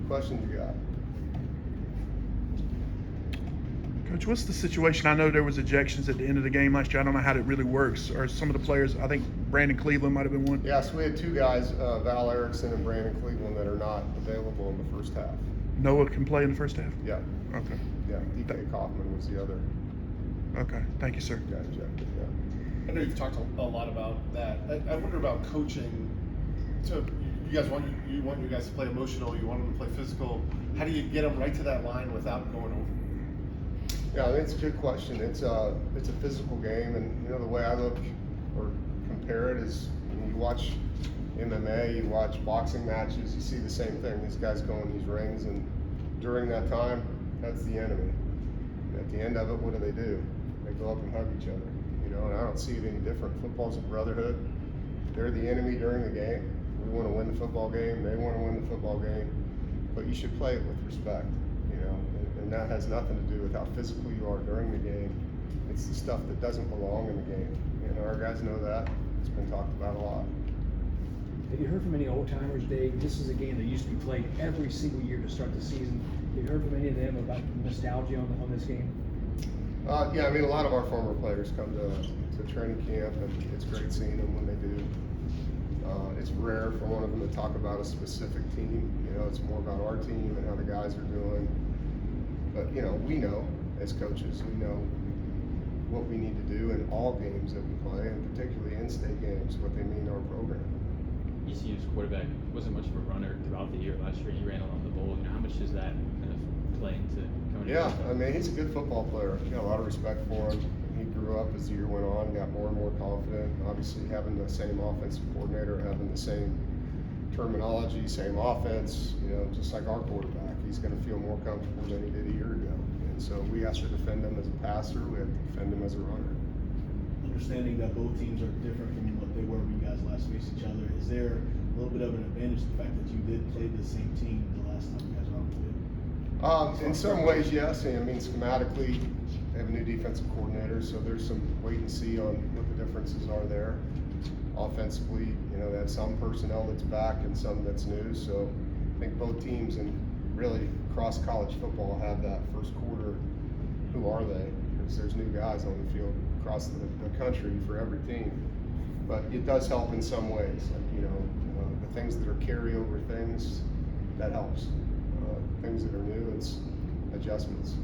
questions you got? Coach, what's the situation? I know there was ejections at the end of the game last year. I don't know how that really works. Or some of the players, I think Brandon Cleveland might have been one. Yeah, so we had two guys, Val Erickson and Brandon Cleveland, that are not available in the first half. Noah can play in the first half? Yeah. Okay. Yeah, DK Kaufman was the other Okay. Thank you, sir. guy ejected, yeah. I know you've talked a lot about that. I wonder about coaching. So you guys want your guys to play emotional. You want them to play physical. How do you get them right to that line without going over? Yeah, it's a good question. It's a physical game, and you know the way I look or compare it is when you watch MMA, you watch boxing matches, you see the same thing. These guys go in these rings, and during that time, that's the enemy. And at the end of it, what do? They go up and hug each other. You know, and I don't see it any different. Football's a brotherhood. They're the enemy during the game. We want to win the football game. They want to win the football game. But you should play it with respect. You know, and that has nothing to do with how physical you are during the game. It's the stuff that doesn't belong in the game. And our guys know that. It's been talked about a lot. Have you heard from any old timers, Dave? This is a game that used to be played every single year to start the season. Have you heard from any of them about nostalgia on this game? Yeah, I mean, a lot of our former players come to training camp, and it's great seeing them when they do. It's rare for one of them to talk about a specific team. You know, it's more about our team and how the guys are doing. But, you know, we know as coaches, we know what we need to do in all games that we play, and particularly in-state games, what they mean to our program. ECU's quarterback wasn't much of a runner throughout the year last year. He ran along the bowl. You know, how much does that kind of play into coming? Yeah, I mean, he's a good football player. Got a lot of respect for him. He grew up as the year went on, got more and more confident. Obviously, having the same offensive coordinator, having the same terminology, same offense, you know, just like our quarterback, he's going to feel more comfortable than he did a year ago. And so we have to defend him as a passer. We have to defend him as a runner. Understanding that both teams are different from what they were when you guys last faced each other, is there a little bit of an advantage to the fact that you did play the same team the last time you guys were on the field? In some ways, yes. I mean, schematically, they have a new defensive coordinator, so there's some wait and see on what the differences are there. Offensively, you know, they have some personnel that's back and some that's new. So I think both teams, and really across college football, have that first quarter. Who are they? Because there's new guys on the field across the country for every team. But it does help in some ways. Like, you know, the things that are carryover things, that helps. Things that are new, it's adjustments.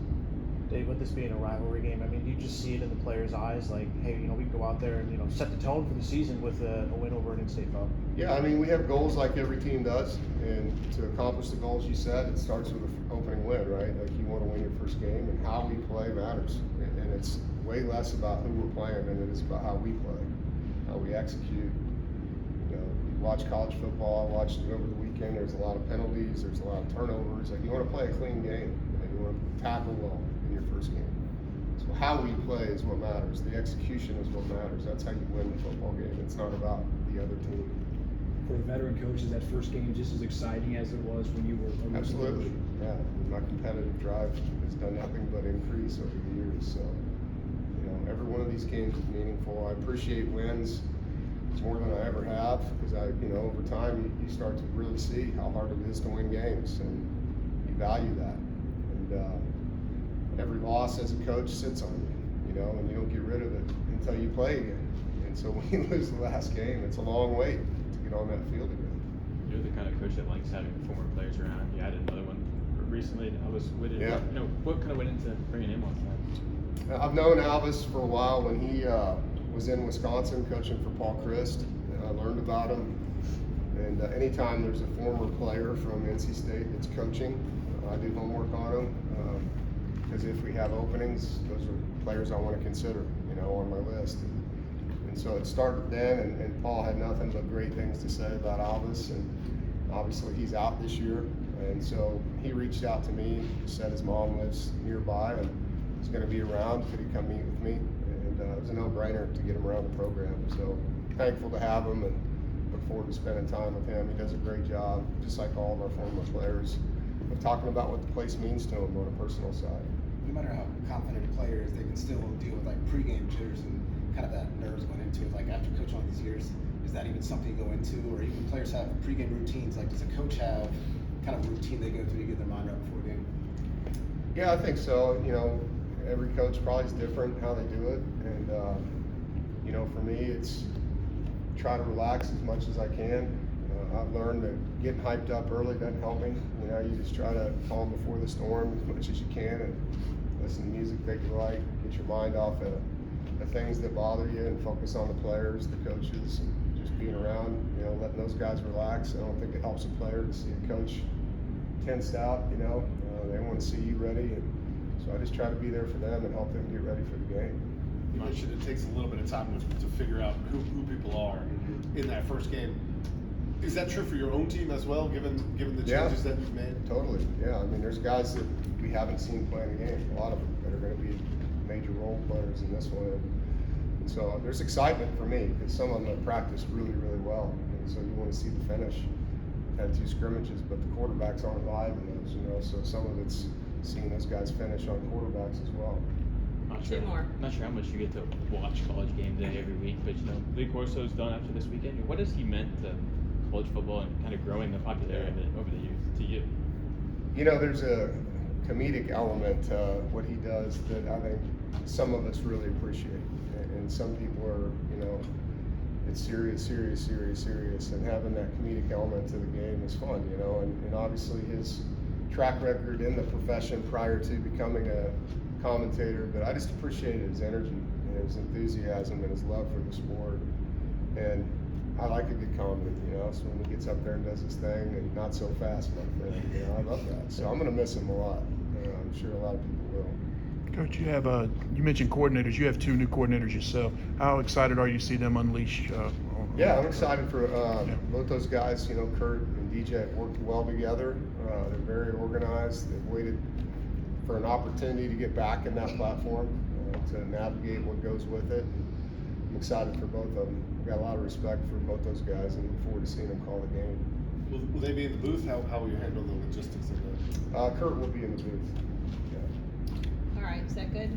Dave, with this being a rivalry game, I mean, you just see it in the players' eyes, like, hey, you know, we can go out there and, you know, set the tone for the season with a win over an in-state foe. Yeah, I mean, we have goals like every team does, and to accomplish the goals you set, it starts with an opening win, right? Like, you want to win your first game, and how we play matters. And it's way less about who we're playing than it is about how we play, how we execute. You know, you watch college football, I watched it over the weekend, there's a lot of penalties, there's a lot of turnovers. Like, you want to play a clean game, and you want to tackle well in your first game. So how we play is what matters. The execution is what matters. That's how you win the football game. It's not about the other team. For a veteran coach, is that first game just as exciting as it was when you were a rookie Absolutely. coach? Yeah. My competitive drive has done nothing but increase over the years. So, you know, every one of these games is meaningful. I appreciate wins more than I ever have, because you know, over time you start to really see how hard it is to win games, and you value that. And every loss as a coach sits on you, you know, and you don't get rid of it until you play again. And so when you lose the last game, it's a long wait to get on that field again. You're the kind of coach that likes having former players around. You added another one recently. I was with it. Yeah. You know, what kind of went into bringing him on that? I've known Alvis for a while. When he was in Wisconsin coaching for Paul Christ, I learned about him. And anytime there's a former player from NC State that's coaching, I do homework on them. Because if we have openings, those are players I want to consider, you know, on my list. And so it started then, and Paul had nothing but great things to say about Alvis. And obviously he's out this year. And so he reached out to me, said his mom lives nearby and he's going to be around. Could he come meet with me? And it was a no-brainer to get him around the program. So thankful to have him, and look forward to spending time with him. He does a great job, just like all of our former players, of talking about what the place means to him on a personal side. No matter how confident a player is, they can still deal with like pregame jitters and kind of that nerves going into it. Like after coaching all these years, is that even something you go into? Or even players have pregame routines. Like, does a coach have kind of routine they go through to get their mind right before a game? Yeah, I think so. You know, every coach probably is different how they do it, and you know, for me, it's try to relax as much as I can. I've learned that getting hyped up early doesn't help me. You know, you just try to calm before the storm as much as you can, and listen to music that you like, get your mind off of the things that bother you, and focus on the players, the coaches, and just being around. You know, letting those guys relax. I don't think it helps a player to see a coach tensed out. You know, they want to see you ready, and so I just try to be there for them and help them get ready for the game. You mentioned it takes a little bit of time to figure out who people are in that first game. Is that true for your own team as well, given the changes that you've made? Totally, yeah. I mean, there's guys that we haven't seen play in the game, a lot of them that are going to be major role players in this one. And so there's excitement for me because some of them have practiced really, really well. And so you want to see the finish. Had 2 scrimmages, but the quarterbacks aren't live in those, you know, so some of it's seeing those guys finish on quarterbacks as well. Two more. Not sure how much you get to watch college game day every week, but you know, Lee Corso's done after this weekend. What has he meant to college football and kind of growing the popularity of it over the years to you? You know, there's a comedic element to what he does that I think some of us really appreciate. And some people are, you know, it's serious, and having that comedic element to the game is fun, you know, and obviously his track record in the profession prior to becoming a commentator, but I just appreciated his energy and his enthusiasm and his love for the sport. And I like a good comedy, you know, so when he gets up there and does his thing and not so fast like that, you know, I love that. So I'm going to miss him a lot. I'm sure a lot of people will. Coach, you have you mentioned coordinators. You have 2 new coordinators yourself. How excited are you to see them unleash? Yeah, I'm excited for both those guys. You know, Kurt and DJ have worked well together. They're very organized. They've waited for an opportunity to get back in that platform to navigate what goes with it. I'm excited for both of them. I've got a lot of respect for both those guys and look forward to seeing them call the game. Will they be in the booth? How will you handle the logistics of that? Kurt will be in the booth. All right, is that good?